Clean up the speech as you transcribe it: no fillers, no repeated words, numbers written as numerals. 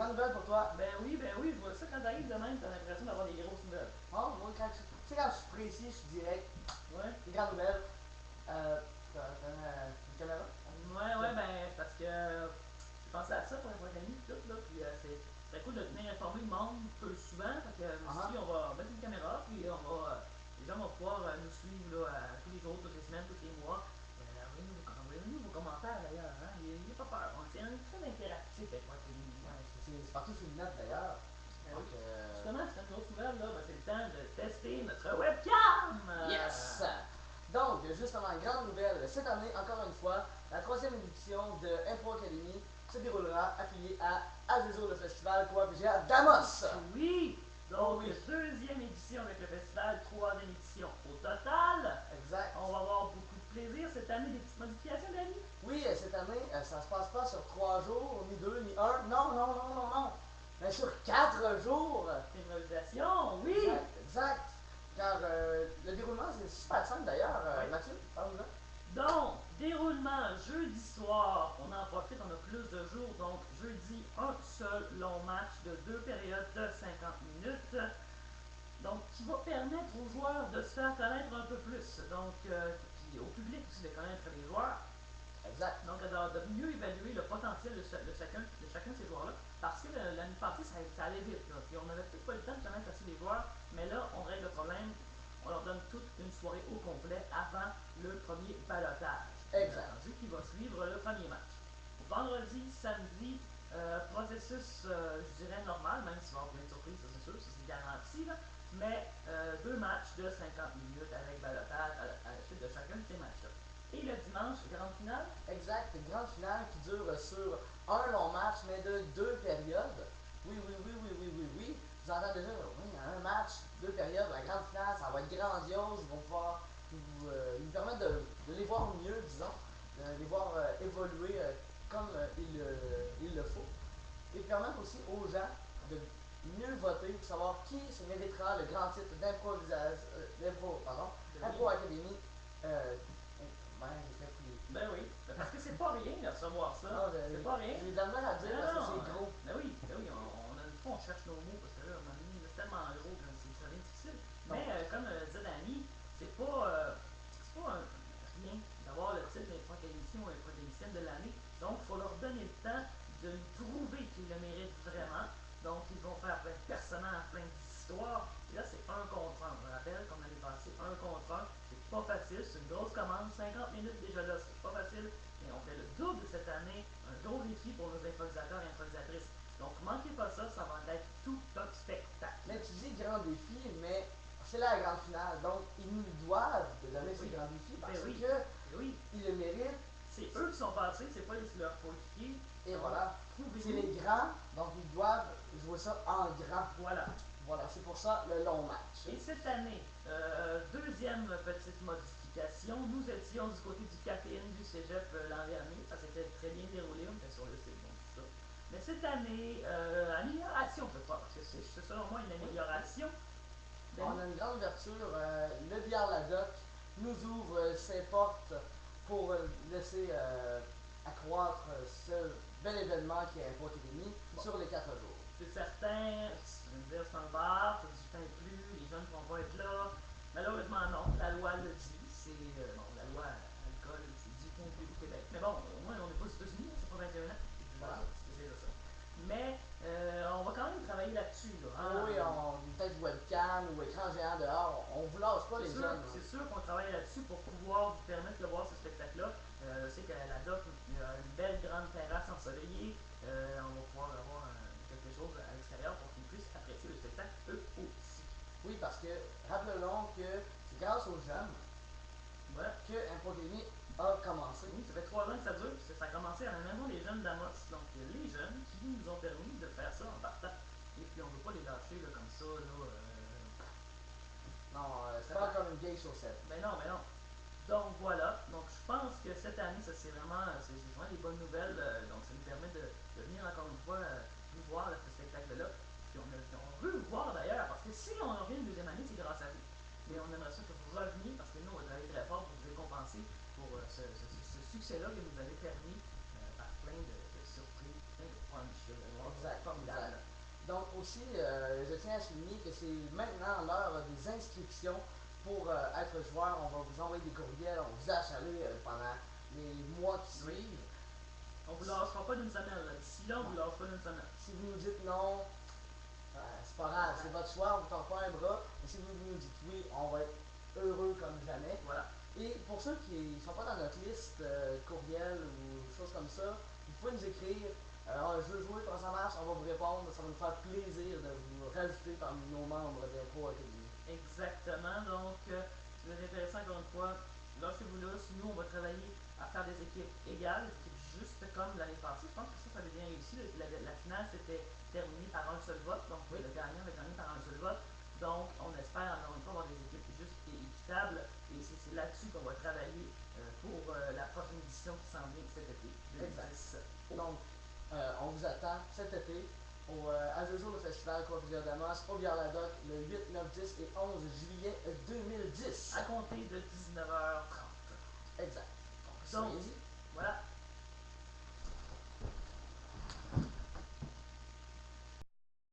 grande nouvelle pour toi. Ben oui, je vois ça quand t'arrives de même, t'as l'impression d'avoir des grosses nouvelles. Oh, moi, quand je suis précis, je suis direct. Ouais. Des grandes nouvelles. T'as une caméra? Ouais, ben, parce que j'ai pensé à ça pour les académies et tout, là, puis c'est cool de tenir informé le monde peu souvent, fait que je me suis dit, on va mettre une caméra, puis les gens vont pouvoir nous suivre là, tous les jours, toutes les semaines, tous les mois. Envoyez-nous vos commentaires d'ailleurs, hein, il n'y a pas peur, c'est très interactif avec l'académie. Ouais, c'est partout sur le net d'ailleurs. Ben oui. Donc, Justement, c'est une grosse nouvelle, là, ben, c'est le temps de tester notre webcam! yes! Donc, justement, grande nouvelle. Cette année, encore une fois, la troisième édition de Impro Academy se déroulera affiliée à Azezo, le festival coop à Damos. Oui! Donc, Oh oui. deuxième édition avec le festival, troisième édition au total. Exact. On va avoir beaucoup de plaisir cette année, des petites modifications, Dani? Oui, cette année, ça se passe pas sur 3 jours, ni 2, ni un. Non, non, non, non, non. Mais sur 4 jours. Improvisation, oui! Exact, exact. Car le déroulement, c'est super simple d'ailleurs. Oui. Mathieu, parle-nous-en. Donc, déroulement jeudi soir, on en profite, on a plus de jours. Donc, jeudi, un seul long match de 2 périodes de 50 minutes. Donc, qui va permettre aux joueurs de se faire connaître un peu plus. Donc, puis au public aussi de connaître les joueurs. Exact. Donc, de mieux évaluer le potentiel de chacun de ces joueurs-là. Parce que l'année passée, ça allait vite. Là. Puis on n'avait peut-être pas le temps de connaître assez les joueurs. Mais là, on règle le problème. On leur donne toute une soirée au complet avant le premier balotage. Exact. Qui va suivre le premier match. Vendredi, samedi, processus, je dirais, normal, même s'il va y avoir plein de surprises, ça c'est sûr, ça c'est garanti. Là. Mais 2 matchs de 50 minutes avec balotage à la suite de chacun de ces matchs-là. Et le dimanche, grande finale. Exact. Une grande finale qui dure sur un long match, mais de 2 périodes. Oui, oui, oui, oui, oui, oui, oui. Vous entendez déjà, oui, un match, 2 périodes, la grande finale, ça va être grandiose. Ils vont pouvoir nous permettre de les voir mieux, disons, de les voir évoluer comme il le faut. Et permettre aussi aux gens de mieux voter pour savoir qui se méritera le grand titre d'improvisation, Impro Academy. J'ai fait fouiller. Ben oui, parce que c'est pas rien de recevoir ça. Non, C'est pas rien. j'ai de la mal à dire Non, parce que non, c'est gros. ben oui, des fois on cherche nos mots parce que là, à un moment donné, c'est tellement gros que ça devient difficile. Non. Mais comme disait Dani, c'est pas rien d'avoir le titre d'info-académicien ou info-académicienne de l'année. Donc, il faut leur donner le temps de nous prouver qu'ils le méritent vraiment. Donc, ils vont faire plein de personnages, plein d'histoires. Et là, c'est un contre un. Je me rappelle, comme l'année passée, un contre un. C'est pas facile, c'est une grosse commande. 50 minutes déjà là, c'est pas facile. Mais on fait le double cette année. Un gros défi pour nos improvisateurs et improvisatrices. Donc, manquez pas ça, ça va être tout un spectacle. Mais tu dis grand défi, mais c'est la grande finale. Donc, ils nous doivent de donner ces grands défis parce oui. que Oui. ils le méritent. C'est eux qui sont passés, c'est pas leurs coéquipiers. Et Donc, voilà. C'est les grands, donc ils doivent jouer ça en grand. Voilà. Voilà, c'est pour ça le long match. Et cette année, deuxième petite modification, nous étions du côté du caféine du cégep l'an dernier. Ça s'était très bien déroulé, on était sur le site, donc tout ça. Mais cette année, amélioration peut-être, parce que c'est selon moi une amélioration. On a une grande ouverture. Le Bière Ladoc nous ouvre ses portes pour laisser accroître ce bel événement qui est Impro Academy sur les 4 jours. C'est certain, tu vas me dire c'est un bar, t'as du pain plus, les jeunes ne vont pas être là. Malheureusement non, la loi le dit, c'est la loi alcool, c'est 10 points plus au Québec. Mais bon, au moins on n'est pas aux États-Unis, c'est pas 21 ans. Voilà, c'est déjà ça. Mais on va quand même travailler là-dessus. Là, hein? Oui, peut-être webcam ou écran géant dehors. On vous lâche pas les jeunes. C'est sûr qu'on travaille là-dessus pour pouvoir vous permettre de voir ce spectacle-là. Je sais qu'à la DOC, il y a une belle grande terrasse ensoleillée. On va pouvoir avoir quelque chose à l'extérieur pour qu'ils puissent apprécier le spectacle eux aussi. Oui, parce que rappelons que c'est grâce aux jeunes Voilà. que Impro Academy a commencé. Oui, ça fait 3 ans que ça dure, puis ça a commencé à la maison des jeunes d'Amos. Donc, les jeunes qui nous ont permis de faire ça en partant. Et puis, on ne veut pas les lâcher là, comme ça. Là, Non, c'est pas comme une vieille chaussette. Mais non, mais non. Donc voilà, donc je pense que cette année, ça c'est vraiment des bonnes nouvelles. Donc ça nous permet de venir encore une fois vous voir ce spectacle-là. Puis on veut vous voir d'ailleurs, parce que si on revient une deuxième année, c'est grâce à vous. Mais on aimerait ça que vous reveniez, parce que nous, on va travailler très fort pour vous récompenser pour ce succès-là que vous avez permis par plein de surprises certain punch. Exact, Formidable. exact. Donc aussi, je tiens à souligner que c'est maintenant l'heure des inscriptions pour être joueur. On va vous envoyer des courriels, on vous achaler pendant les mois qui Oui. suivent. On vous lâchera pas d'une semaine. Là. D'ici là, on vous lâche pas d'une semaine. Si vous nous dites non, c'est pas grave, c'est votre choix, on vous tord pas un bras. Mais si vous nous dites oui, on va être heureux comme jamais. Voilà. Et pour ceux qui ne sont pas dans notre liste courriel ou choses comme ça, vous pouvez nous écrire. Je veux jouer, comment ça marche, on va vous répondre. Ça va nous faire plaisir de vous rajouter parmi nos membres des Pro Academy. Exactement. Donc, c'est intéressant encore une fois. Lâchez-vous là. Si nous, on va travailler à faire des équipes égales, des équipes justes comme l'année passée. Je pense que ça avait bien réussi. La finale s'était terminée par un seul vote. Donc, Oui. le gagnant avait gagné par un seul vote. Donc, on espère encore une fois avoir des équipes justes et équitables. Et c'est là-dessus qu'on va travailler pour la prochaine édition qui s'en vient cet été. 2010. Exact. Donc, on vous attend cet été à deux jours le festival Coiffure Damas au Biarladoc le 8, 9, 10 et 11 juillet 2010. À compter de 19h30. Exact. Donc, soyez-y.